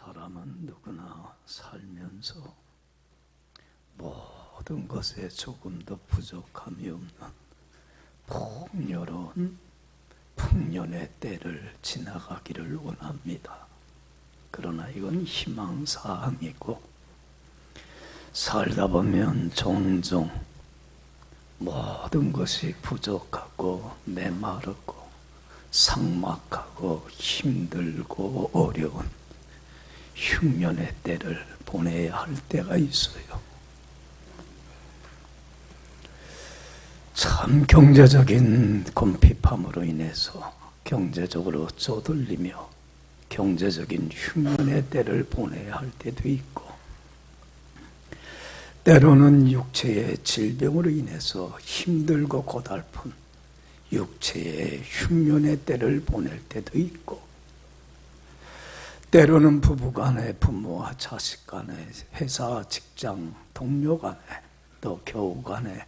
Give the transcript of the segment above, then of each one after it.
사람은 누구나 살면서 모든 것에 조금도 부족함이 없는 풍요로운 풍년의 때를 지나가기를 원합니다. 그러나 이건 희망사항이고, 살다 보면 종종 모든 것이 부족하고 메마르고 삭막하고 힘들고 어려운 흉년의 때를 보내야 할 때가 있어요. 참 경제적인 궁핍함으로 인해서 경제적으로 쪼들리며 경제적인 흉년의 때를 보내야 할 때도 있고, 때로는 육체의 질병으로 인해서 힘들고 고달픈 육체의 흉년의 때를 보낼 때도 있고, 때로는 부부간에, 부모와 자식간에, 회사, 직장, 동료 간에, 또 교우간에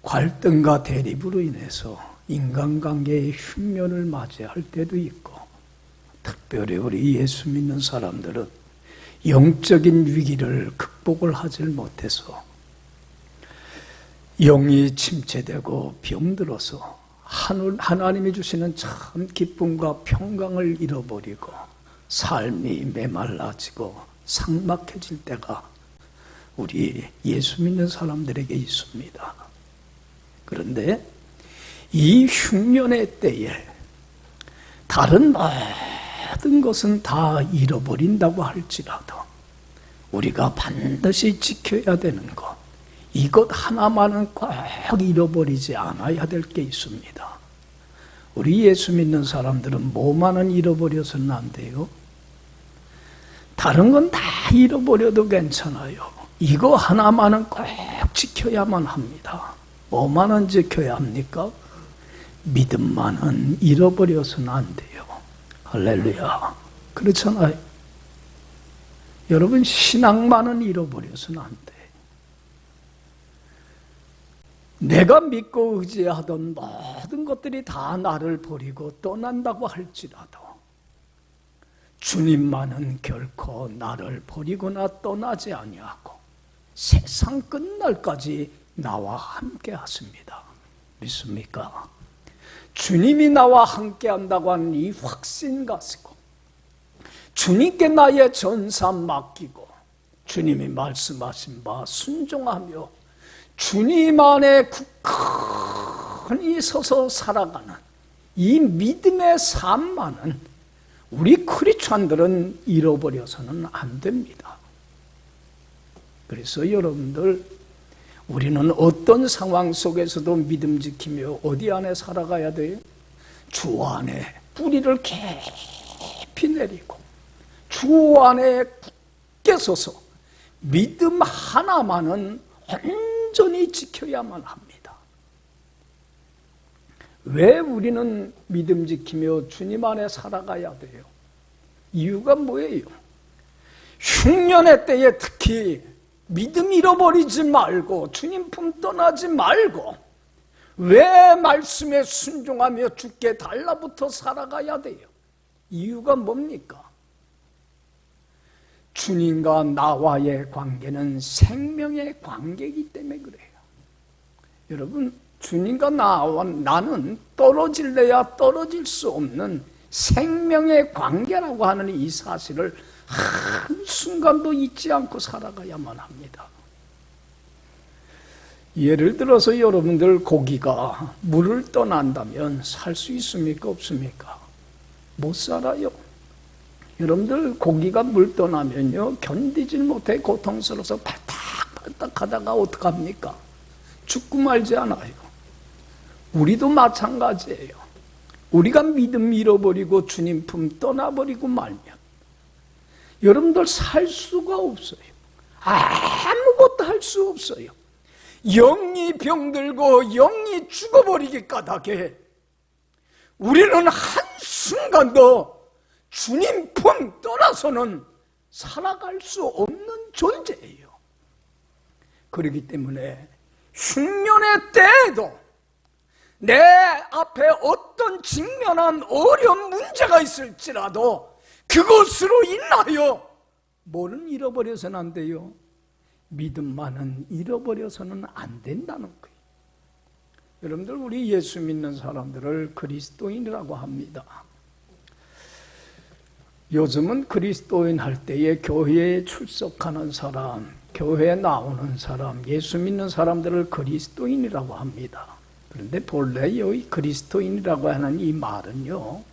갈등과 대립으로 인해서 인간관계의 흉년을 맞이할 때도 있고, 특별히 우리 예수 믿는 사람들은 영적인 위기를 극복을 하지 못해서 영이 침체되고 병들어서 하나님이 주시는 참 기쁨과 평강을 잃어버리고 삶이 메말라지고 삭막해질 때가 우리 예수 믿는 사람들에게 있습니다. 그런데 이 흉년의 때에 다른 모든 것은 다 잃어버린다고 할지라도 우리가 반드시 지켜야 되는 것, 이것 하나만은 꼭 잃어버리지 않아야 될 게 있습니다. 우리 예수 믿는 사람들은 뭐만은 잃어버려서는 안 돼요? 다른 건 다 잃어버려도 괜찮아요. 이거 하나만은 꼭 지켜야만 합니다. 뭐만은 지켜야 합니까? 믿음만은 잃어버려서는 안 돼요. 할렐루야. 그렇잖아요. 여러분, 신앙만은 잃어버려서는 안 돼. 내가 믿고 의지하던 모든 것들이 다 나를 버리고 떠난다고 할지라도 주님만은 결코 나를 버리거나 떠나지 아니하고 세상 끝날까지 나와 함께 하십니다. 믿습니까? 주님이 나와 함께 한다고 하는 이 확신 가지고 주님께 나의 전사 맡기고 주님이 말씀하신 바 순종하며 주님 안에 굳건히 서서 살아가는 이 믿음의 삶만은 우리 크리스찬들은 잃어버려서는 안 됩니다. 그래서 여러분들, 우리는 어떤 상황 속에서도 믿음 지키며 어디 안에 살아가야 돼요? 주 안에 뿌리를 깊이 내리고 주 안에 굳게 서서 믿음 하나만은 온전히 지켜야만 합니다. 왜 우리는 믿음 지키며 주님 안에 살아가야 돼요? 이유가 뭐예요? 흉년의 때에 특히 믿음 잃어버리지 말고 주님 품 떠나지 말고 왜 말씀에 순종하며 주께 달라붙어 살아가야 돼요? 이유가 뭡니까? 주님과 나와의 관계는 생명의 관계이기 때문에 그래요. 여러분, 주님과 나는 떨어질래야 떨어질 수 없는 생명의 관계라고 하는 이 사실을 한순간도 잊지 않고 살아가야만 합니다. 예를 들어서 여러분들, 고기가 물을 떠난다면 살 수 있습니까? 없습니까? 못 살아요. 여러분들, 고기가 물 떠나면요 견디질 못해 고통스러워서 발딱발딱 하다가 어떡합니까? 죽고 말지 않아요. 우리도 마찬가지예요. 우리가 믿음 잃어버리고 주님 품 떠나버리고 말면 여러분들 살 수가 없어요. 아무것도 할 수 없어요. 영이 병들고 영이 죽어버리기 까닭에 우리는 한순간도 주님 품 떠나서는 살아갈 수 없는 존재예요. 그렇기 때문에 흉년의 때에도 내 앞에 어떤 직면한 어려운 문제가 있을지라도 그것으로 인하여 뭐는 잃어버려서는 안 돼요? 믿음만은 잃어버려서는 안 된다는 거예요. 여러분들, 우리 예수 믿는 사람들을 그리스도인이라고 합니다. 요즘은 그리스도인 할 때에 교회에 출석하는 사람, 교회에 나오는 사람, 예수 믿는 사람들을 그리스도인이라고 합니다. 그런데 본래 이 그리스도인이라고 하는 이 말은요,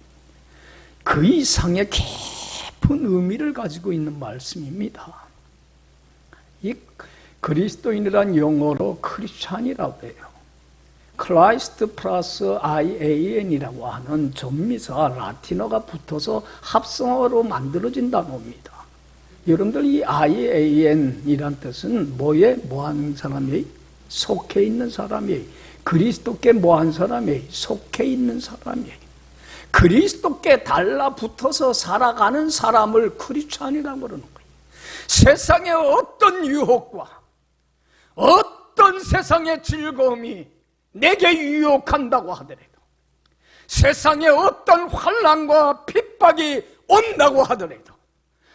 그 이상의 깊은 의미를 가지고 있는 말씀입니다. 이 그리스도인이란 영어로 크리스찬이라고 해요. 크라이스트 플러스 IAN이라고 하는 전미사 라틴어가 붙어서 합성어로 만들어진 단어입니다. 여러분들, 이 IAN이란 뜻은 뭐 하는 사람이에요? 속해 있는 사람이에요. 그리스도께 뭐한 사람이에요? 속해 있는 사람이에요. 그리스도께 달라붙어서 살아가는 사람을 크리스찬이라고 그러는 거예요. 세상의 어떤 유혹과 어떤 세상의 즐거움이 내게 유혹한다고 하더라도, 세상에 어떤 환난과 핍박이 온다고 하더라도,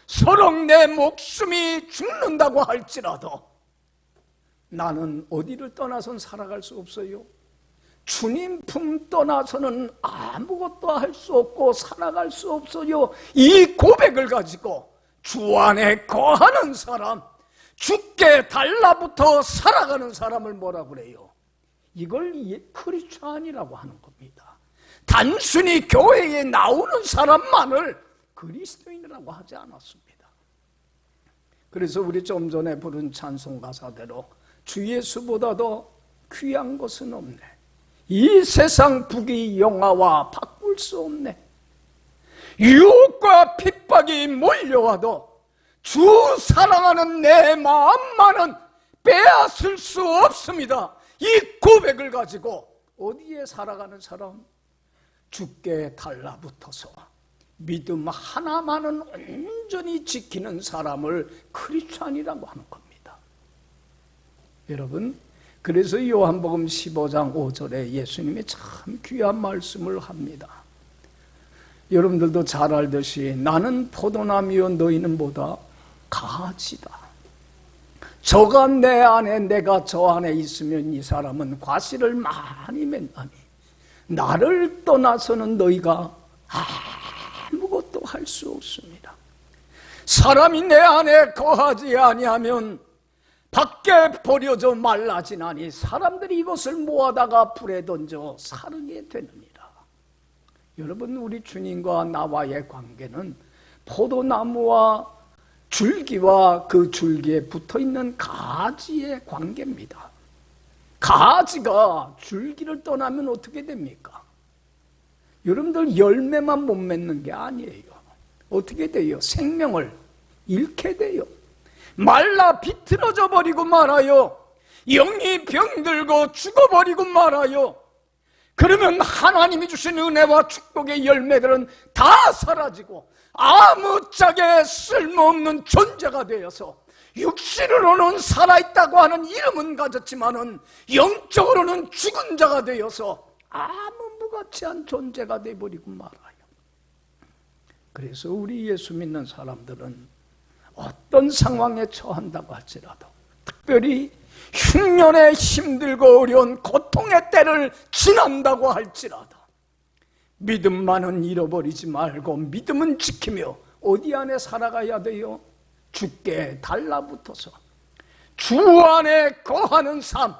서로 내 목숨이 죽는다고 할지라도 나는 어디를 떠나선 살아갈 수 없어요. 주님 품 떠나서는 아무것도 할 수 없고 살아갈 수 없어요. 이 고백을 가지고 주 안에 거하는 사람, 주께 달라붙어 살아가는 사람을 뭐라 그래요? 이걸 크리스찬이라고 하는 겁니다. 단순히 교회에 나오는 사람만을 그리스도인이라고 하지 않았습니다. 그래서 우리 좀 전에 부른 찬송 가사대로 주 예수보다도 귀한 것은 없네. 이 세상 부귀 영화와 바꿀 수 없네. 유혹과 핍박이 몰려와도 주 사랑하는 내 마음만은 빼앗을 수 없습니다. 이 고백을 가지고 어디에 살아가는 사람? 주께 달라붙어서 믿음 하나만은 온전히 지키는 사람을 크리스찬이라고 하는 겁니다. 여러분, 그래서 요한복음 15장 5절에 예수님이 참 귀한 말씀을 합니다. 여러분들도 잘 알듯이 나는 포도나무요 너희는 뭐다? 가지다. 저가 내 안에 내가 저 안에 있으면 이 사람은 과실을 많이 맺나니 나를 떠나서는 너희가 아무것도 할 수 없습니다. 사람이 내 안에 거하지 아니하면 밖에 버려져 말라지나니 사람들이 이것을 모아다가 불에 던져 사르게 되느니라. 여러분, 우리 주님과 나와의 관계는 포도나무와 줄기와 그 줄기에 붙어있는 가지의 관계입니다. 가지가 줄기를 떠나면 어떻게 됩니까? 여러분들, 열매만 못 맺는 게 아니에요. 어떻게 돼요? 생명을 잃게 돼요. 말라 비틀어져 버리고 말아요. 영이 병들고 죽어버리고 말아요. 그러면 하나님이 주신 은혜와 축복의 열매들은 다 사라지고 아무짝에 쓸모없는 존재가 되어서 육신으로는 살아있다고 하는 이름은 가졌지만은 영적으로는 죽은 자가 되어서 아무 무가치한 존재가 되어버리고 말아요. 그래서 우리 예수 믿는 사람들은 어떤 상황에 처한다고 할지라도, 특별히 흉년에 힘들고 어려운 고통의 때를 지난다고 할지라도 믿음만은 잃어버리지 말고 믿음은 지키며 어디 안에 살아가야 돼요? 주께 달라붙어서 주 안에 거하는 삶,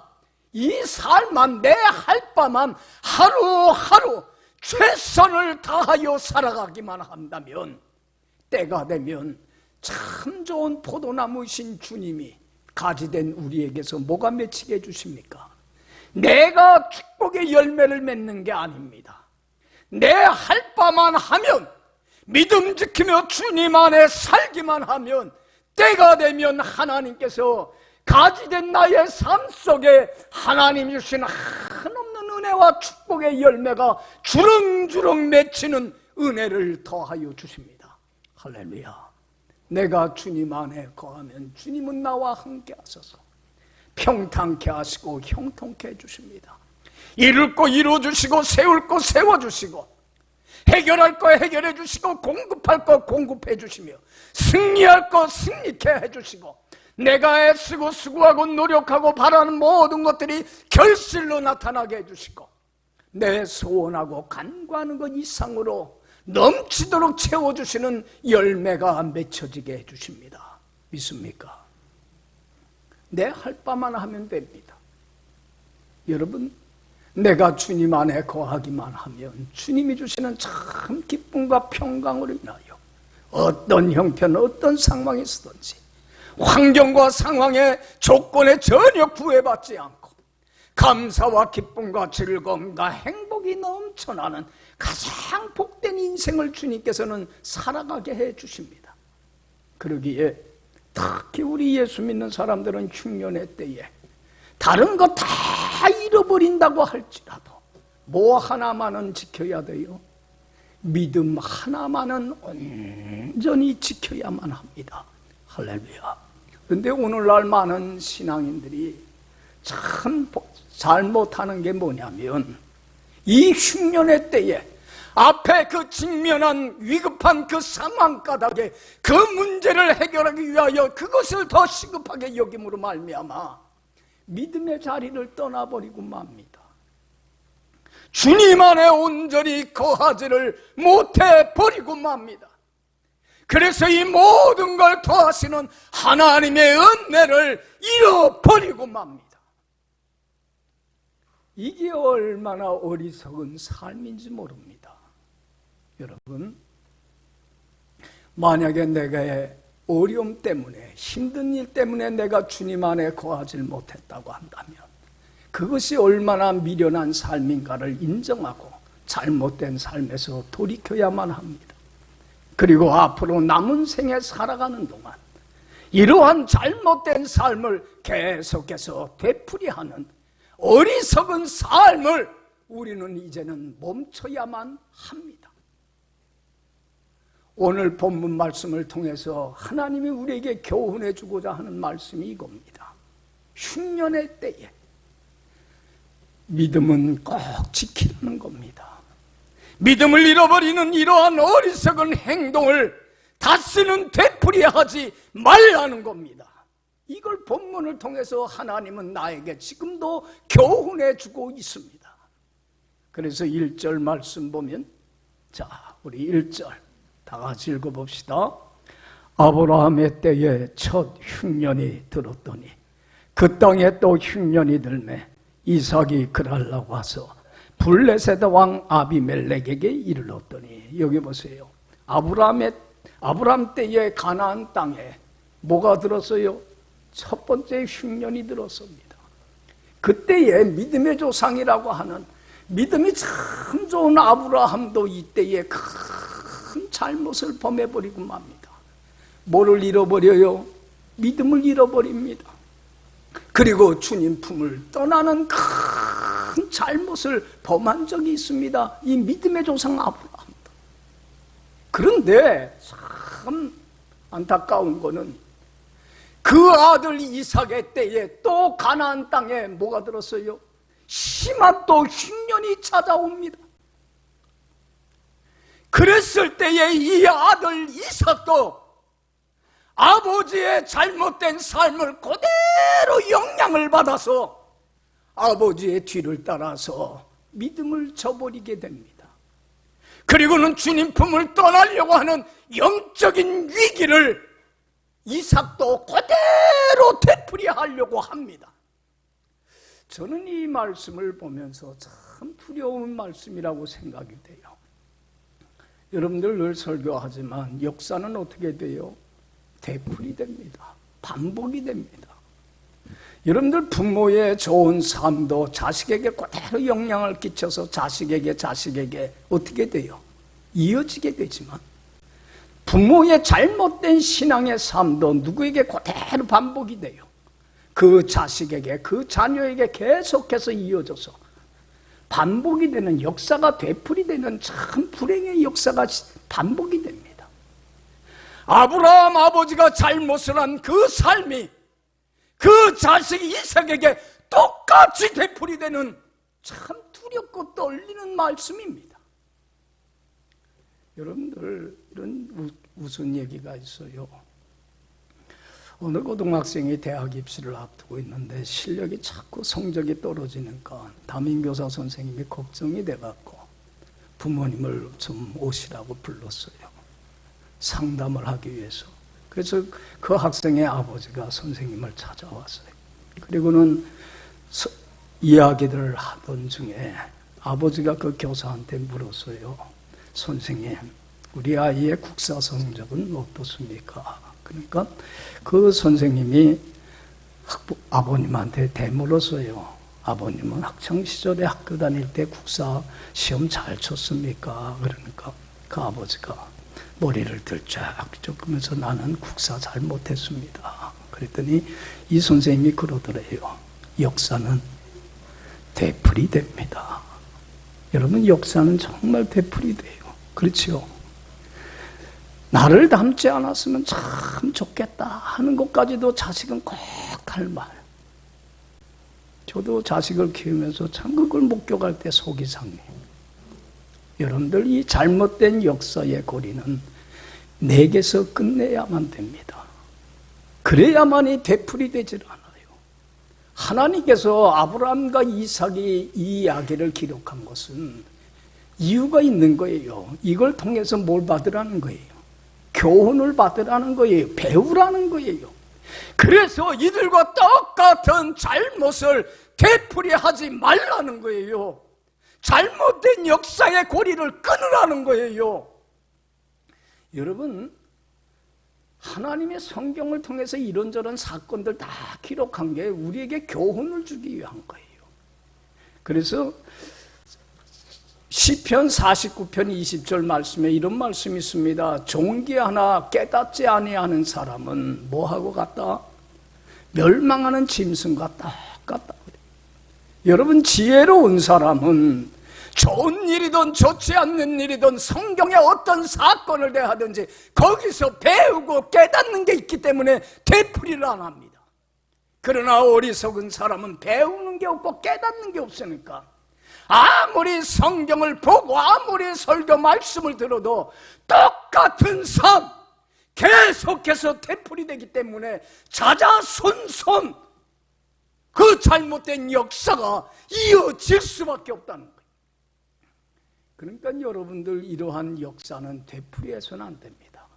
이 삶만 내 할 바만 하루하루 최선을 다하여 살아가기만 한다면 때가 되면 참 좋은 포도나무신 주님이 가지된 우리에게서 뭐가 맺히게 해주십니까? 내가 축복의 열매를 맺는 게 아닙니다. 내 할 바만 하면, 믿음 지키며 주님 안에 살기만 하면 때가 되면 하나님께서 가지된 나의 삶 속에 하나님이 주신 한없는 은혜와 축복의 열매가 주렁주렁 맺히는 은혜를 더하여 주십니다. 할렐루야. 내가 주님 안에 거하면 주님은 나와 함께 하소서. 평탄케 하시고 형통케 해주십니다. 이룰 거 이루어주시고 세울 거 세워주시고 해결할 거 해결해 주시고 공급할 거 공급해 주시며 승리할 거 승리케 해 주시고 내가 애쓰고 수고하고 노력하고 바라는 모든 것들이 결실로 나타나게 해 주시고 내 소원하고 간구하는 것 이상으로 넘치도록 채워주시는 열매가 맺혀지게 해주십니다. 믿습니까? 내 할 바만 하면 됩니다. 여러분, 내가 주님 안에 거하기만 하면 주님이 주시는 참 기쁨과 평강으로 인하여 어떤 형편, 어떤 상황이 있든지 환경과 상황의 조건에 전혀 구애받지 않고 감사와 기쁨과 즐거움과 행복이 넘쳐나는 가장 복된 인생을 주님께서는 살아가게 해 주십니다. 그러기에 특히 우리 예수 믿는 사람들은 흉년의 때에 다른 거 다 잃어버린다고 할지라도 뭐 하나만은 지켜야 돼요? 믿음 하나만은 온전히 지켜야만 합니다. 할렐루야. 그런데 오늘날 많은 신앙인들이 참 잘못하는 게 뭐냐면 이 흉년의 때에 앞에 그 직면한 위급한 그 상황 가닥에 그 문제를 해결하기 위하여 그것을 더 시급하게 여김으로 말미암아 믿음의 자리를 떠나버리고 맙니다. 주님 안에 온전히 거하지를 못해 버리고 맙니다. 그래서 이 모든 걸 더하시는 하나님의 은혜를 잃어버리고 맙니다. 이게 얼마나 어리석은 삶인지 모릅니다. 여러분, 만약에 내가 어려움 때문에 힘든 일 때문에 내가 주님 안에 거하지 못했다고 한다면 그것이 얼마나 미련한 삶인가를 인정하고 잘못된 삶에서 돌이켜야만 합니다. 그리고 앞으로 남은 생에 살아가는 동안 이러한 잘못된 삶을 계속해서 되풀이하는 어리석은 삶을 우리는 이제는 멈춰야만 합니다. 오늘 본문 말씀을 통해서 하나님이 우리에게 교훈해 주고자 하는 말씀이 이겁니다. 흉년의 때에 믿음은 꼭 지키는 겁니다. 믿음을 잃어버리는 이러한 어리석은 행동을 다시는 되풀이하지 말라는 겁니다. 이걸 본문을 통해서 하나님은 나에게 지금도 교훈해 주고 있습니다. 그래서 1절 말씀 보면, 자, 우리 1절 다 같이 읽어봅시다. 아브라함의 때에 첫 흉년이 들었더니 그 땅에 또 흉년이 들매 이삭이 그랄라고 와서 블레셋 왕 아비멜렉에게 이르렀더니, 여기 보세요. 아브라함 때에 가나안 땅에 뭐가 들었어요? 첫 번째 흉년이 들었습니다. 그때에 믿음의 조상이라고 하는 믿음이 참 좋은 아브라함도 이때에 큰 잘못을 범해버리고 맙니다. 뭐를 잃어버려요? 믿음을 잃어버립니다. 그리고 주님 품을 떠나는 큰 잘못을 범한 적이 있습니다. 이 믿음의 조상 아브라함도. 그런데 참 안타까운 거는 그 아들 이삭의 때에 또 가나안 땅에 뭐가 들었어요? 심한 또 흉년이 찾아옵니다. 그랬을 때에 이 아들 이삭도 아버지의 잘못된 삶을 그대로 영향을 받아서 아버지의 뒤를 따라서 믿음을 저버리게 됩니다. 그리고는 주님 품을 떠나려고 하는 영적인 위기를 이삭도 그대로 되풀이하려고 합니다. 저는 이 말씀을 보면서 참 두려운 말씀이라고 생각이 돼요. 여러분들 늘 설교하지만 역사는 어떻게 돼요? 되풀이됩니다. 반복이 됩니다. 여러분들 부모의 좋은 삶도 자식에게 그대로 영향을 끼쳐서 자식에게 어떻게 돼요? 이어지게 되지만 부모의 잘못된 신앙의 삶도 누구에게 그대로 반복이 돼요. 그 자식에게, 그 자녀에게 계속해서 이어져서 반복이 되는, 역사가 되풀이되는 참 불행의 역사가 반복이 됩니다. 아브라함 아버지가 잘못을 한 그 삶이 그 자식 이삭에게 똑같이 되풀이되는 참 두렵고 떨리는 말씀입니다. 여러분들 이런 무슨 얘기가 있어요. 어느 고등학생이 대학 입시를 앞두고 있는데 실력이 자꾸 성적이 떨어지니까 담임교사 선생님이 걱정이 돼갖고 부모님을 좀 오시라고 불렀어요. 상담을 하기 위해서. 그래서 그 학생의 아버지가 선생님을 찾아왔어요. 그리고는 이야기들을 하던 중에 아버지가 그 교사한테 물었어요. 선생님, 우리 아이의 국사 성적은 어떻습니까? 그러니까 그 선생님이 아버님한테 되물었어요. 아버님은 학창시절에 학교 다닐 때 국사 시험 잘 쳤습니까? 그러니까 그 아버지가 머리를 들쩍들쩍 하면서 나는 국사 잘 못했습니다. 그랬더니 이 선생님이 그러더래요. 역사는 되풀이 됩니다. 여러분, 역사는 정말 되풀이 돼요. 그렇죠? 나를 닮지 않았으면 참 좋겠다 하는 것까지도 자식은 꼭 할 말. 저도 자식을 키우면서 참 그걸 목격할 때 속이 상해요. 여러분들, 이 잘못된 역사의 고리는 내게서 끝내야만 됩니다. 그래야만이 되풀이 되질 않아요. 하나님께서 아브라함과 이삭이 이 이야기를 기록한 것은 이유가 있는 거예요. 이걸 통해서 뭘 받으라는 거예요? 교훈을 받으라는 거예요. 배우라는 거예요. 그래서 이들과 똑같은 잘못을 되풀이하지 말라는 거예요. 잘못된 역사의 고리를 끊으라는 거예요. 여러분, 하나님의 성경을 통해서 이런저런 사건들 다 기록한 게 우리에게 교훈을 주기 위한 거예요. 그래서 시편 49편 20절 말씀에 이런 말씀이 있습니다. 종기하나 깨닫지 아니하는 사람은 뭐하고 같다? 멸망하는 짐승과 똑같다. 여러분, 지혜로운 사람은 좋은 일이든 좋지 않는 일이든 성경의 어떤 사건을 대하든지 거기서 배우고 깨닫는 게 있기 때문에 되풀이를 안 합니다. 그러나 어리석은 사람은 배우는 게 없고 깨닫는 게 없으니까 아무리 성경을 보고 아무리 설교 말씀을 들어도 똑같은 삶 계속해서 되풀이되기 때문에 자자손손 그 잘못된 역사가 이어질 수밖에 없다는 거예요. 그러니까 여러분들, 이러한 역사는 되풀이해서는 안 됩니다.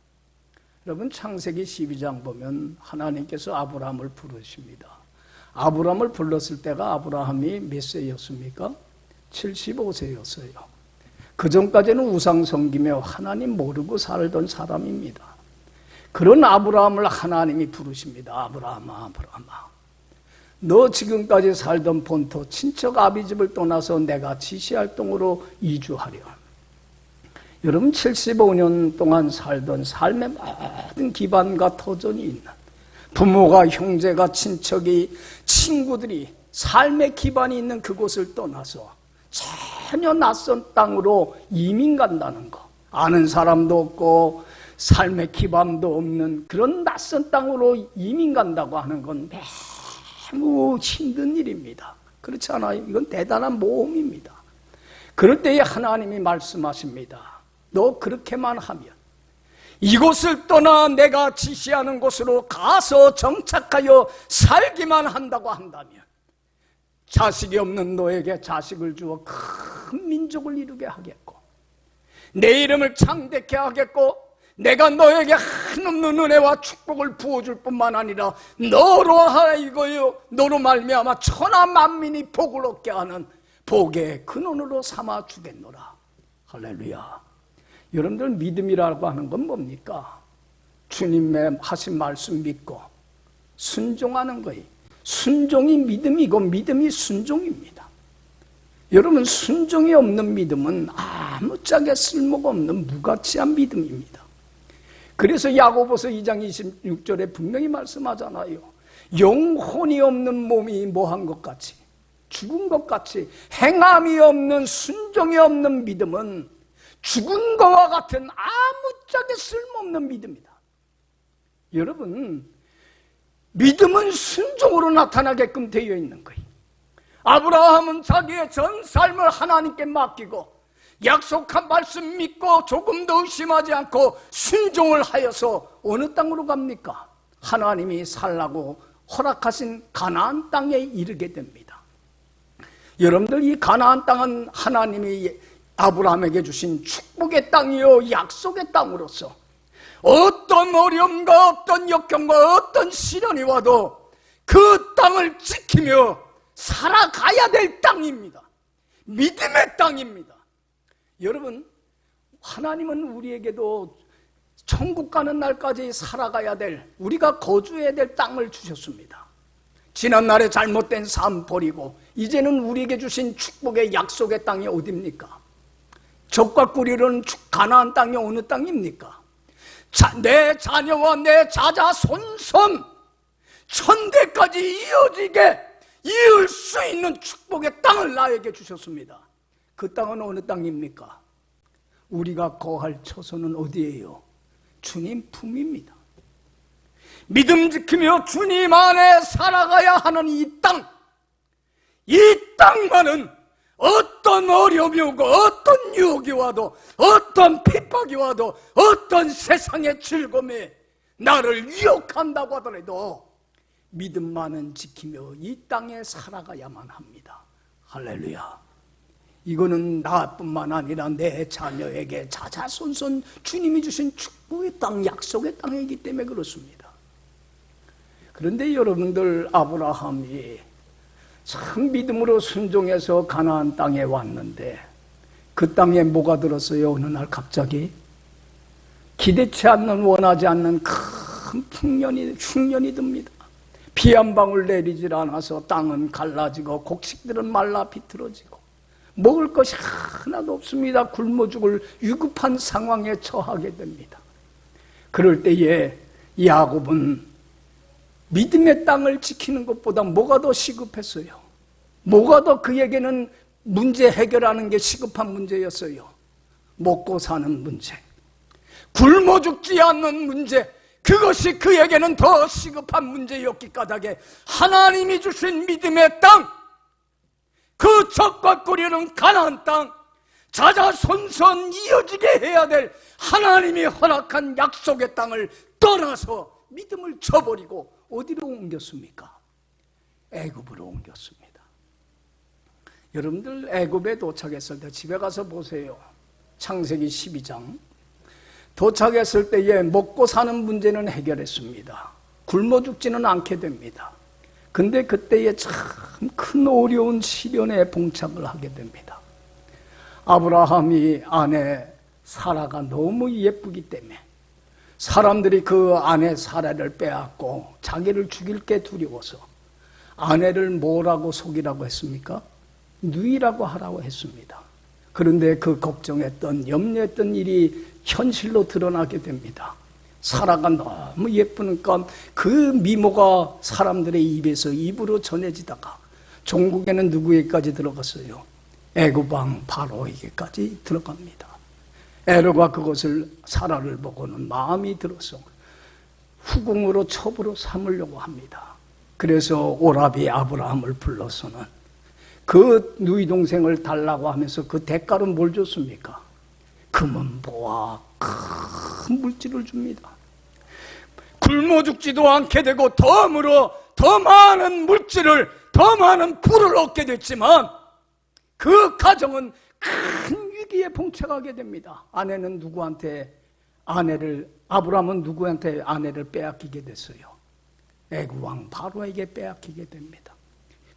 여러분, 창세기 12장 보면 하나님께서 아브라함을 부르십니다. 아브라함을 불렀을 때가 아브라함이 몇 세였습니까? 75세였어요. 그 전까지는 우상 섬기며 하나님 모르고 살던 사람입니다. 그런 아브라함을 하나님이 부르십니다. 아브라함아, 아브라함아, 너 지금까지 살던 본토 친척 아비집을 떠나서 내가 지시할 땅으로 이주하려. 여러분, 75년 동안 살던 삶의 모든 기반과 터전이 있는 부모가, 형제가, 친척이, 친구들이 삶의 기반이 있는 그곳을 떠나서 전혀 낯선 땅으로 이민 간다는 거, 아는 사람도 없고 삶의 기반도 없는 그런 낯선 땅으로 이민 간다고 하는 건 매우 힘든 일입니다. 그렇지 않아요? 이건 대단한 모험입니다. 그럴 때에 하나님이 말씀하십니다. 너 그렇게만 하면, 이곳을 떠나 내가 지시하는 곳으로 가서 정착하여 살기만 한다고 한다면 자식이 없는 너에게 자식을 주어 큰 민족을 이루게 하겠고, 내 이름을 창대케 하겠고, 내가 너에게 한없는 은혜와 축복을 부어줄 뿐만 아니라 너로 하여금 너로 말미암아 천하 만민이 복을 얻게 하는 복의 근원으로 삼아 주겠노라. 할렐루야. 여러분들, 믿음이라고 하는 건 뭡니까? 주님의 하신 말씀 믿고 순종하는 거예요. 순종이 믿음이고 믿음이 순종입니다. 여러분, 순종이 없는 믿음은 아무짝에 쓸모가 없는 무가치한 믿음입니다. 그래서 야고보서 2장 26절에 분명히 말씀하잖아요. 영혼이 없는 몸이 뭐한 것 같이, 죽은 것 같이, 행함이 없는, 순종이 없는 믿음은 죽은 것과 같은 아무짝에 쓸모없는 믿음이다. 여러분, 믿음은 순종으로 나타나게끔 되어 있는 거예요. 아브라함은 자기의 전 삶을 하나님께 맡기고 약속한 말씀 믿고 조금도 의심하지 않고 순종을 하여서 어느 땅으로 갑니까? 하나님이 살라고 허락하신 가나안 땅에 이르게 됩니다. 여러분들, 이 가나안 땅은 하나님이 아브라함에게 주신 축복의 땅이요 약속의 땅으로서 어떤 어려움과 어떤 역경과 어떤 시련이 와도 그 땅을 지키며 살아가야 될 땅입니다. 믿음의 땅입니다. 여러분, 하나님은 우리에게도 천국 가는 날까지 살아가야 될, 우리가 거주해야 될 땅을 주셨습니다. 지난날에 잘못된 삶 버리고 이제는 우리에게 주신 축복의 약속의 땅이 어디입니까? 적과 꿀이는 가나안 땅이 어느 땅입니까? 내 자녀와 내 자자손손 천대까지 이어지게 이을 수 있는 축복의 땅을 나에게 주셨습니다. 그 땅은 어느 땅입니까? 우리가 거할 처소는 어디예요? 주님 품입니다. 믿음 지키며 주님 안에 살아가야 하는 이 땅, 이 땅만은 어떤 어려움이 오고 어떤 유혹이 와도 어떤 핍박이 와도 어떤 세상의 즐거움이 나를 유혹한다고 하더라도 믿음만은 지키며 이 땅에 살아가야만 합니다. 할렐루야. 이거는 나뿐만 아니라 내 자녀에게 자자손손 주님이 주신 축복의 땅, 약속의 땅이기 때문에 그렇습니다. 그런데 여러분들, 아브라함이 참 믿음으로 순종해서 가나안 땅에 왔는데 그 땅에 뭐가 들었어요? 어느 날 갑자기 기대치 않는, 원하지 않는 큰 흉년이 듭니다. 비 한 방울 내리질 않아서 땅은 갈라지고 곡식들은 말라 비틀어지고 먹을 것이 하나도 없습니다. 굶어 죽을 위급한 상황에 처하게 됩니다. 그럴 때에 야곱은 믿음의 땅을 지키는 것보다 뭐가 더 시급했어요? 뭐가 더 그에게는 문제 해결하는 게 시급한 문제였어요? 먹고 사는 문제, 굶어 죽지 않는 문제, 그것이 그에게는 더 시급한 문제였기 까닭에 하나님이 주신 믿음의 땅, 그 적과 꿀이는 가나안 땅, 자자손손 이어지게 해야 될 하나님이 허락한 약속의 땅을 떠나서 믿음을 저버리고 어디로 옮겼습니까? 애굽으로 옮겼습니다. 여러분들, 애굽에 도착했을 때 집에 가서 보세요. 창세기 12장. 도착했을 때에 먹고 사는 문제는 해결했습니다. 굶어 죽지는 않게 됩니다. 근데 그때에 참 큰 어려운 시련에 봉착을 하게 됩니다. 아브라함이 아내 사라가 너무 예쁘기 때문에 사람들이 그 아내 사라를 빼앗고 자기를 죽일 게 두려워서 아내를 뭐라고 속이라고 했습니까? 누이라고 하라고 했습니다. 그런데 그 걱정했던, 염려했던 일이 현실로 드러나게 됩니다. 사라가 너무 예쁘니까 그 미모가 사람들의 입에서 입으로 전해지다가 종국에는 누구에게까지 들어갔어요? 애굽 왕 바로에게까지 들어갑니다. 에르가 그것을, 사라를 보고는 마음이 들어서 후궁으로 첩으로 삼으려고 합니다. 그래서 오라비 아브라함을 불러서는 그 누이 동생을 달라고 하면서 그 대가로 뭘 줬습니까? 금은보와 큰 물질을 줍니다. 굶어 죽지도 않게 되고 덤으로 더 많은 물질을, 더 많은 부를 얻게 됐지만 그 가정은 큰 위기에 봉착하게 됩니다. 아내는 누구한테 아브라함은 누구한테 아내를 빼앗기게 됐어요? 애굽 왕 바로에게 빼앗기게 됩니다.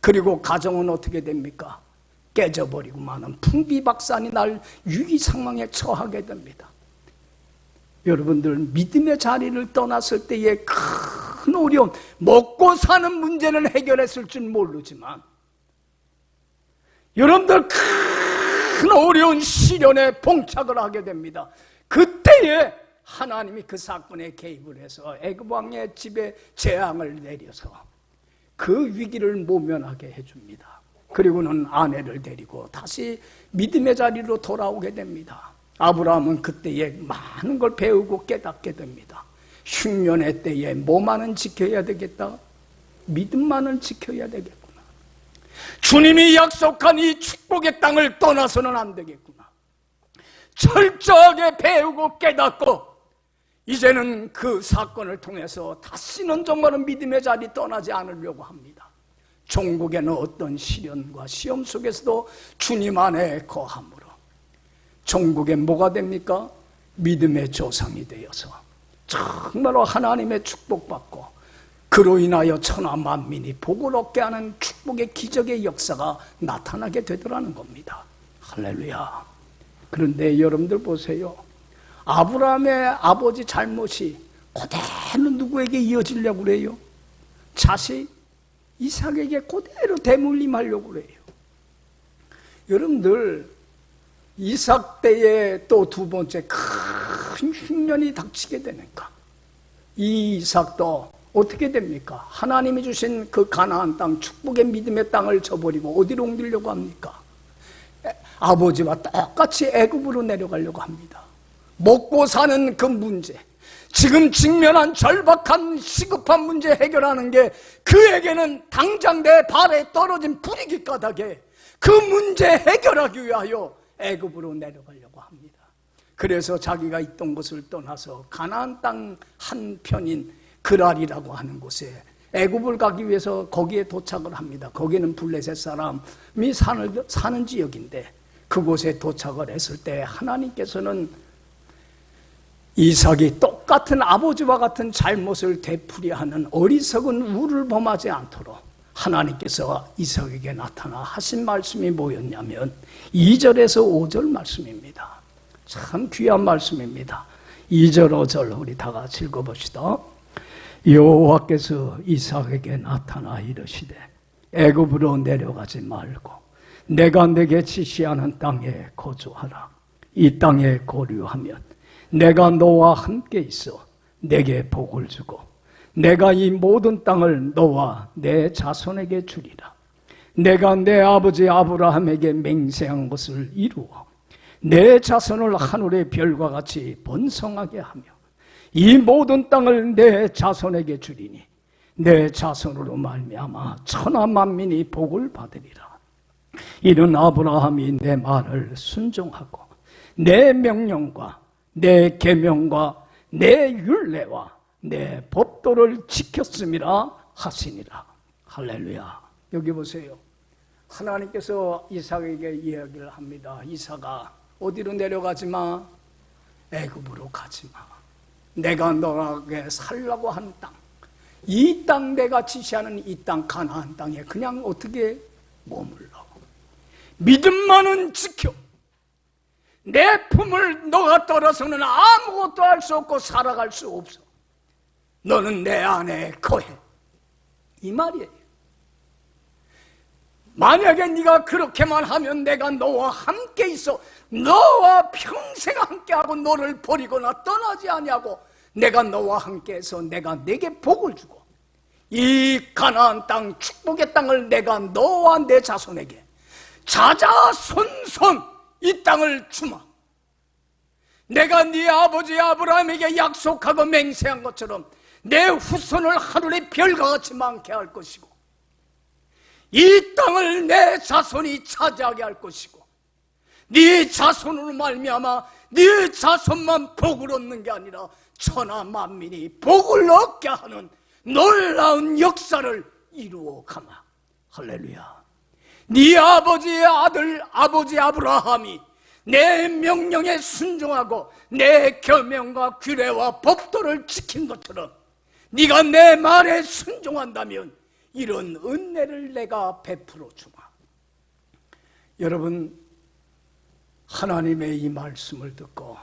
그리고 가정은 어떻게 됩니까? 깨져버리고 많은 풍비박산이 날 위기 상황에 처하게 됩니다. 여러분들, 믿음의 자리를 떠났을 때의 큰 어려움, 먹고 사는 문제는 해결했을 줄 모르지만 여러분들 큰 어려운 시련에 봉착을 하게 됩니다. 그때에 하나님이 그 사건에 개입을 해서 애굽 왕의 집에 재앙을 내려서 그 위기를 모면하게 해줍니다. 그리고는 아내를 데리고 다시 믿음의 자리로 돌아오게 됩니다. 아브라함은 그때에 많은 걸 배우고 깨닫게 됩니다. 흉년의 때에 뭐만은 지켜야 되겠다? 믿음만을 지켜야 되겠구나. 주님이 약속한 이 축복의 땅을 떠나서는 안 되겠구나. 철저하게 배우고 깨닫고 이제는 그 사건을 통해서 다시는 정말은 믿음의 자리 떠나지 않으려고 합니다. 종국에는 어떤 시련과 시험 속에서도 주님 안에 거함으로 종국에 뭐가 됩니까? 믿음의 조상이 되어서 정말로 하나님의 축복받고 그로 인하여 천하 만민이 복을 얻게 하는 축복의 기적의 역사가 나타나게 되더라는 겁니다. 할렐루야. 그런데 여러분들 보세요. 아브라함의 아버지 잘못이 그대로 누구에게 이어지려고 그래요? 자식 이삭에게 그대로 대물림하려고 그래요. 여러분들 이삭 때에 또 두 번째 큰 흉년이 닥치게 되니까 이 이삭도 어떻게 됩니까? 하나님이 주신 그 가나안 땅 축복의 믿음의 땅을 저버리고 어디로 옮기려고 합니까? 아버지와 똑같이 애굽으로 내려가려고 합니다. 먹고 사는 그 문제, 지금 직면한 절박한 시급한 문제 해결하는 게 그에게는 당장 내 발에 떨어진 불이기 까닭에 그 문제 해결하기 위하여 애굽으로 내려가려고 합니다. 그래서 자기가 있던 곳을 떠나서 가나안 땅 한편인 그랄이라고 하는 곳에 애굽을 가기 위해서 거기에 도착을 합니다. 거기는 블레셋 사람이 사는 지역인데 그곳에 도착을 했을 때 하나님께서는 이삭이 똑같은 아버지와 같은 잘못을 되풀이하는 어리석은 우를 범하지 않도록 하나님께서 이삭에게 나타나 하신 말씀이 뭐였냐면 2절에서 5절 말씀입니다. 참 귀한 말씀입니다. 2절 5절 우리 다 같이 읽어봅시다. 여호와께서 이삭에게 나타나 이르시되 애굽으로 내려가지 말고 내가 네게 지시하는 땅에 거주하라. 이 땅에 거류하면 내가 너와 함께 있어 네게 복을 주고 내가 이 모든 땅을 너와 내 자손에게 주리라. 내가 내 아버지 아브라함에게 맹세한 것을 이루어 내 자손을 하늘의 별과 같이 번성하게 하며 이 모든 땅을 내 자손에게 주리니 내 자손으로 말미암아 천하 만민이 복을 받으리라. 이는 아브라함이 내 말을 순종하고 내 명령과 내 계명과 내 율례와 내 법도를 지켰음이라 하시니라. 할렐루야. 여기 보세요. 하나님께서 이삭에게 이야기를 합니다. 이삭아, 어디로 내려가지 마? 애굽으로 가지 마. 내가 너에게 살라고 하는 땅, 이 땅 내가 지시하는 이 땅 가나안 땅에 그냥 어떻게 머물러. 믿음만은 지켜. 내 품을 너가 떨어서는 아무것도 할 수 없고 살아갈 수 없어. 너는 내 안에 거해. 이 말이에요. 만약에 네가 그렇게만 하면 내가 너와 함께 있어 너와 평생 함께하고 너를 버리거나 떠나지 아니하고 내가 너와 함께해서 내가 네게 복을 주고 이 가나안 땅 축복의 땅을 내가 너와 내 자손에게 자자손손 이 땅을 주마. 내가 네 아버지 아브라함에게 약속하고 맹세한 것처럼 내 후손을 하늘의 별과 같이 많게 할 것이고 이 땅을 내 자손이 차지하게 할 것이고 네 자손으로 말미암아 네 자손만 복을 얻는 게 아니라 천하 만민이 복을 얻게 하는 놀라운 역사를 이루어 가마. 할렐루야. 네 아버지의 아들 아버지 아브라함이 내 명령에 순종하고 내 계명과 규례와 법도를 지킨 것처럼 네가 내 말에 순종한다면 이런 은혜를 내가 베풀어 주마. 여러분, 하나님의 이 말씀을 듣고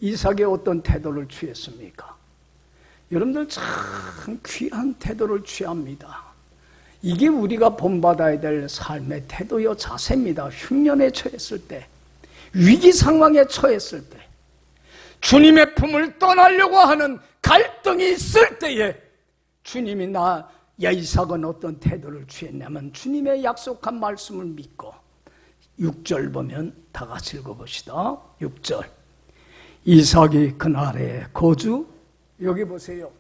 이삭이 어떤 태도를 취했습니까? 여러분들 참 귀한 태도를 취합니다. 이게 우리가 본받아야 될 삶의 태도요 자세입니다. 흉년에 처했을 때, 위기 상황에 처했을 때, 주님의 품을 떠나려고 하는 갈등이 있을 때에 주님이 야 이삭은 어떤 태도를 취했냐면 주님의 약속한 말씀을 믿고 6절 보면 다 같이 읽어봅시다. 6절 이삭이 그날에 거주, 여기 보세요.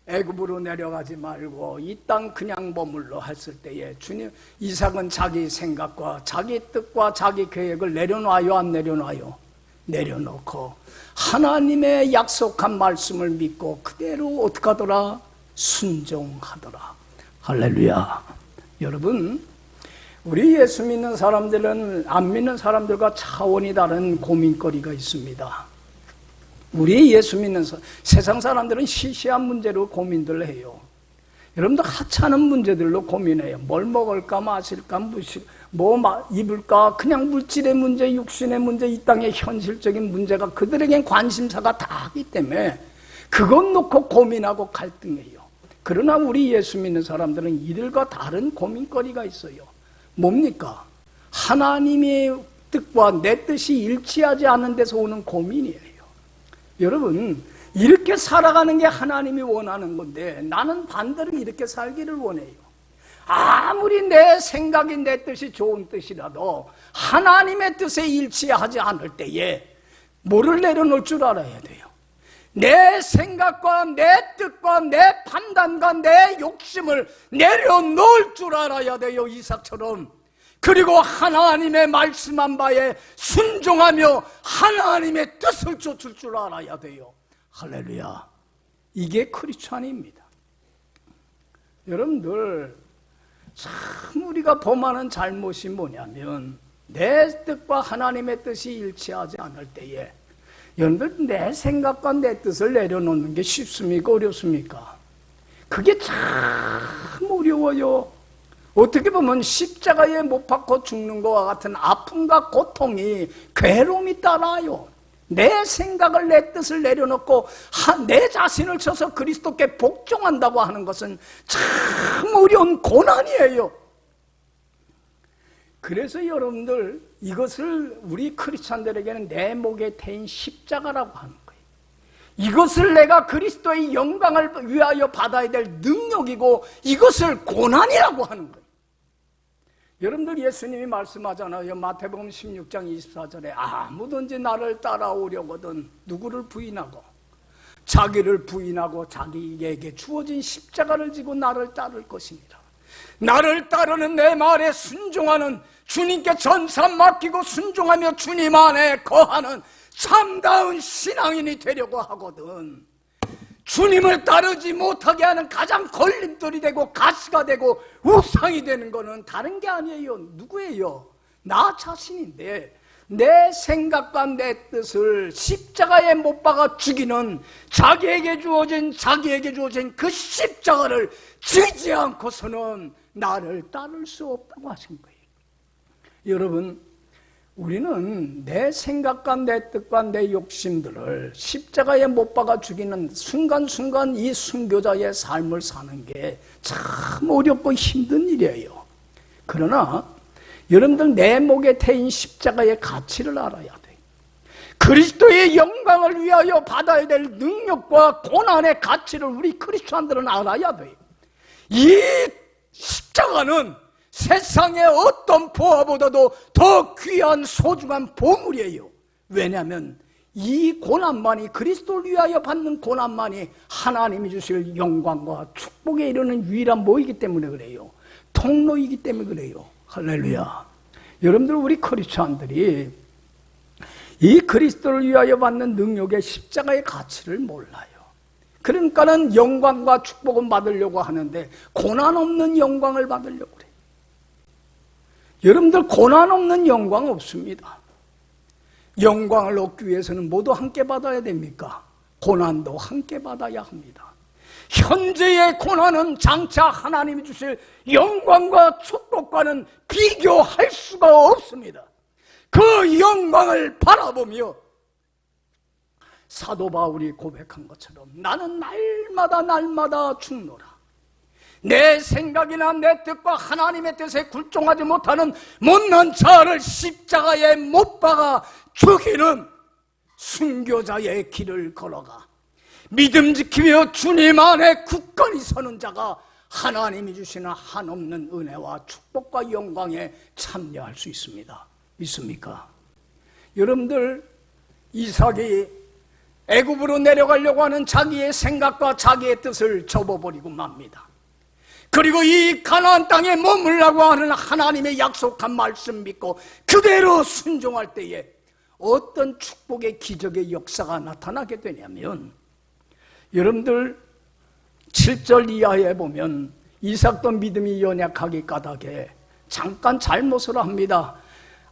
애굽으로 내려가지 말고 이 땅 그냥 머물러 했을 때에 주님, 이삭은 자기 생각과 자기 뜻과 자기 계획을 내려놔요 안 내려놔요? 내려놓고 하나님의 약속한 말씀을 믿고 그대로 어떻게 하더라? 순종하더라. 할렐루야. 여러분, 우리 예수 믿는 사람들은 안 믿는 사람들과 차원이 다른 고민거리가 있습니다. 우리 예수 믿는 세상 사람들은 시시한 문제로 고민들 해요. 여러분도 하찮은 문제들로 고민해요. 뭘 먹을까 마실까 뭐 입을까, 그냥 물질의 문제, 육신의 문제, 이 땅의 현실적인 문제가 그들에겐 관심사가 다하기 때문에 그것 놓고 고민하고 갈등해요. 그러나 우리 예수 믿는 사람들은 이들과 다른 고민거리가 있어요. 뭡니까? 하나님의 뜻과 내 뜻이 일치하지 않는 데서 오는 고민이에요. 여러분, 이렇게 살아가는 게 하나님이 원하는 건데 나는 반대로 이렇게 살기를 원해요. 아무리 내 생각이 내 뜻이 좋은 뜻이라도 하나님의 뜻에 일치하지 않을 때에 뭐를 내려놓을 줄 알아야 돼요. 내 생각과 내 뜻과 내 판단과 내 욕심을 내려놓을 줄 알아야 돼요. 이삭처럼. 그리고 하나님의 말씀한 바에 순종하며 하나님의 뜻을 쫓을 줄 알아야 돼요. 할렐루야. 이게 크리스찬입니다. 여러분들, 참 우리가 범하는 잘못이 뭐냐면 내 뜻과 하나님의 뜻이 일치하지 않을 때에 여러분들, 내 생각과 내 뜻을 내려놓는 게 쉽습니까? 어렵습니까? 그게 참 어려워요. 어떻게 보면 십자가에 못 박혀 죽는 것과 같은 아픔과 고통이, 괴로움이 따라요. 내 생각을, 내 뜻을 내려놓고 내 자신을 쳐서 그리스도께 복종한다고 하는 것은 참 어려운 고난이에요. 그래서 여러분들, 이것을 우리 크리스찬들에게는 내 목에 태인 십자가라고 하는 거예요. 이것을 내가 그리스도의 영광을 위하여 받아야 될 능력이고 이것을 고난이라고 하는 거예요. 여러분들, 예수님이 말씀하잖아요. 마태복음 16장 24절에 아무든지 나를 따라오려거든 누구를 부인하고 자기를 부인하고 자기에게 주어진 십자가를 지고 나를 따를 것입니다. 나를 따르는 내 말에 순종하는, 주님께 전사 맡기고 순종하며 주님 안에 거하는 참다운 신앙인이 되려고 하거든. 주님을 따르지 못하게 하는 가장 걸림돌이 되고 가시가 되고 우상이 되는 것은 다른 게 아니에요. 누구예요? 나 자신인데 내 생각과 내 뜻을 십자가에 못 박아 죽이는, 자기에게 주어진 그 십자가를 지지 않고서는 나를 따를 수 없다고 하신 거예요. 여러분, 우리는 내 생각과 내 뜻과 내 욕심들을 십자가에 못 박아 죽이는 순간순간 이 순교자의 삶을 사는 게 참 어렵고 힘든 일이에요. 그러나 여러분들, 내 목에 태인 십자가의 가치를 알아야 돼요. 그리스도의 영광을 위하여 받아야 될 능력과 고난의 가치를 우리 크리스찬들은 알아야 돼요. 이 십자가는 세상의 어떤 보화보다도 더 귀한 소중한 보물이에요. 왜냐하면 이 고난만이, 그리스도를 위하여 받는 고난만이 하나님이 주실 영광과 축복에 이르는 유일한 뭐이기 때문에 그래요? 통로이기 때문에 그래요. 할렐루야. 여러분들, 우리 크리스찬들이 이 그리스도를 위하여 받는 능력의 십자가의 가치를 몰라요. 그러니까는 영광과 축복은 받으려고 하는데 고난 없는 영광을 받으려고 그래요. 여러분들, 고난 없는 영광 없습니다. 영광을 얻기 위해서는 모두 함께 받아야 됩니까? 고난도 함께 받아야 합니다. 현재의 고난은 장차 하나님이 주실 영광과 축복과는 비교할 수가 없습니다. 그 영광을 바라보며 사도 바울이 고백한 것처럼 나는 날마다 죽노라. 내 생각이나 내 뜻과 하나님의 뜻에 굴종하지 못하는 못난 자를 십자가에 못 박아 죽이는 순교자의 길을 걸어가 믿음 지키며 주님 안에 굳건히 서는 자가 하나님이 주시는 한없는 은혜와 축복과 영광에 참여할 수 있습니다. 믿습니까? 여러분들, 이삭이 애굽으로 내려가려고 하는 자기의 생각과 자기의 뜻을 접어버리고 맙니다. 그리고 이 가나안 땅에 머물라고 하는 하나님의 약속한 말씀 믿고 그대로 순종할 때에 어떤 축복의 기적의 역사가 나타나게 되냐면, 여러분들 7절 이하에 보면 이삭도 믿음이 연약하기 까닭에 잠깐 잘못을 합니다.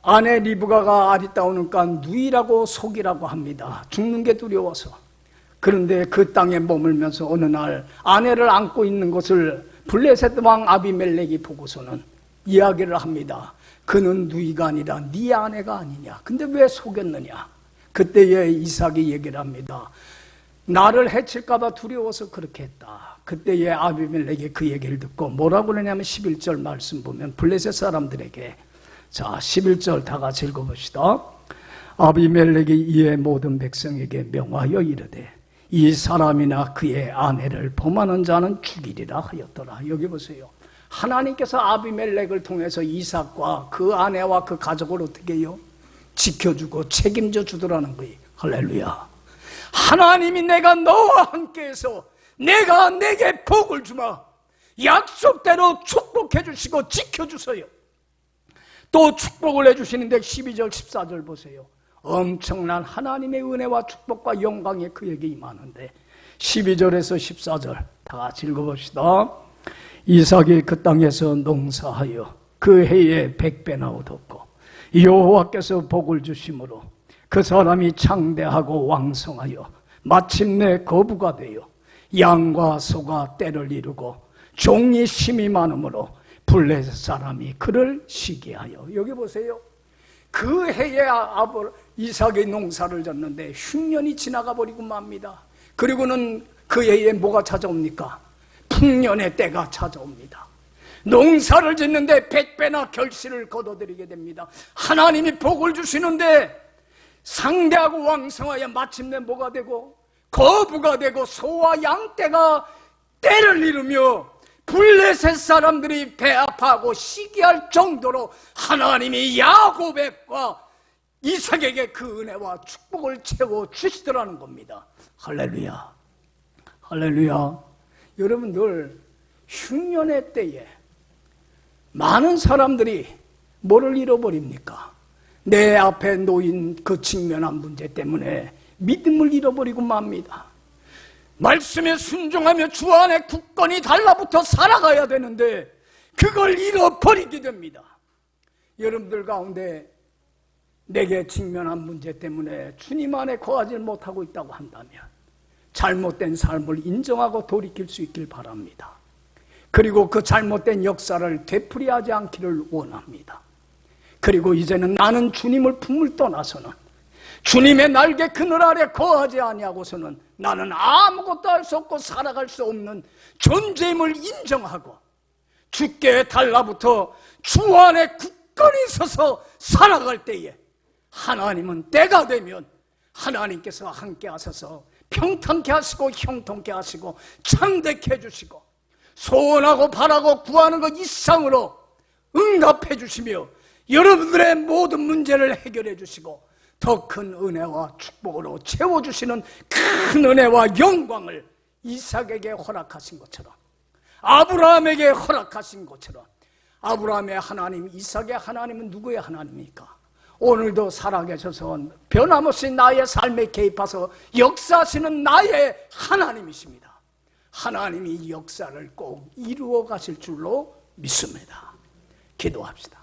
아내 리브가가 아리따우니까 누이라고 속이라고 합니다. 죽는 게 두려워서. 그런데 그 땅에 머물면서 어느 날 아내를 안고 있는 것을 블레셋 왕 아비멜렉이 보고서는 이야기를 합니다. 그는 누이가 아니라 네 아내가 아니냐. 근데 왜 속였느냐. 그때에 이삭이 얘기를 합니다. 나를 해칠까 봐 두려워서 그렇게 했다. 그때에 아비멜렉이 그 얘기를 듣고 뭐라고 그러냐면 11절 말씀 보면 블레셋 사람들에게, 자 11절 다 같이 읽어봅시다. 아비멜렉이 이에 모든 백성에게 명하여 이르되 이 사람이나 그의 아내를 범하는 자는 죽이리라 하였더라. 여기 보세요. 하나님께서 아비멜렉을 통해서 이삭과 그 아내와 그 가족을 어떻게 해요? 지켜주고 책임져 주더라는 거예요. 할렐루야. 하나님이 내가 너와 함께해서 내가 내게 복을 주마. 약속대로 축복해 주시고 지켜주세요. 또 축복을 해주시는데 12절 14절 보세요. 엄청난 하나님의 은혜와 축복과 영광이 그에게 임하는데 12절에서 14절 다 같이 읽어봅시다. 이삭이 그 땅에서 농사하여 그 해에 100배나 얻었고 여호와께서 복을 주심으로 그 사람이 창대하고 왕성하여 마침내 거부가 되어 양과 소가 때를 이루고 종이 심이 많으므로 블레셋 사람이 그를 시기하여. 여기 보세요. 그 해에 이삭이 농사를 졌는데 흉년이 지나가 버리고 맙니다. 그리고는 그 해에 뭐가 찾아옵니까? 풍년의 때가 찾아옵니다. 농사를 짓는데 100배나 결실을 거둬들이게 됩니다. 하나님이 복을 주시는데 상대하고 왕성하여 마침내 뭐가 되고 거부가 되고 소와 양떼가 때를 이루며 블레셋 사람들이 배아파하고 시기할 정도로 하나님이 야곱과 이삭에게 그 은혜와 축복을 채워 주시더라는 겁니다. 할렐루야. 할렐루야. 여러분들 흉년의 때에 많은 사람들이 뭐를 잃어버립니까? 내 앞에 놓인 그 직면한 문제 때문에 믿음을 잃어버리고 맙니다. 말씀에 순종하며 주 안에 굳건히 달라붙어 살아가야 되는데 그걸 잃어버리게 됩니다. 여러분들 가운데 내게 직면한 문제 때문에 주님 안에 거하지 못하고 있다고 한다면 잘못된 삶을 인정하고 돌이킬 수 있길 바랍니다. 그리고 그 잘못된 역사를 되풀이하지 않기를 원합니다. 그리고 이제는 나는 주님을 품을 떠나서는 주님의 날개 그늘 아래 거하지 아니하고서는 나는 아무것도 할 수 없고 살아갈 수 없는 존재임을 인정하고 주께 달라붙어 주 안에 굳건히 서서 살아갈 때에 하나님은 때가 되면 하나님께서 함께 하셔서 평탄케 하시고 형통케 하시고 창대케 해주시고 소원하고 바라고 구하는 것 이상으로 응답해 주시며 여러분들의 모든 문제를 해결해 주시고 더 큰 은혜와 축복으로 채워주시는 큰 은혜와 영광을 이삭에게 허락하신 것처럼 아브라함에게 허락하신 것처럼 아브라함의 하나님, 이삭의 하나님은 누구의 하나님입니까? 오늘도 살아계셔서 변함없이 나의 삶에 개입하셔서 역사하시는 나의 하나님이십니다. 하나님이 이 역사를 꼭 이루어 가실 줄로 믿습니다. 기도합시다.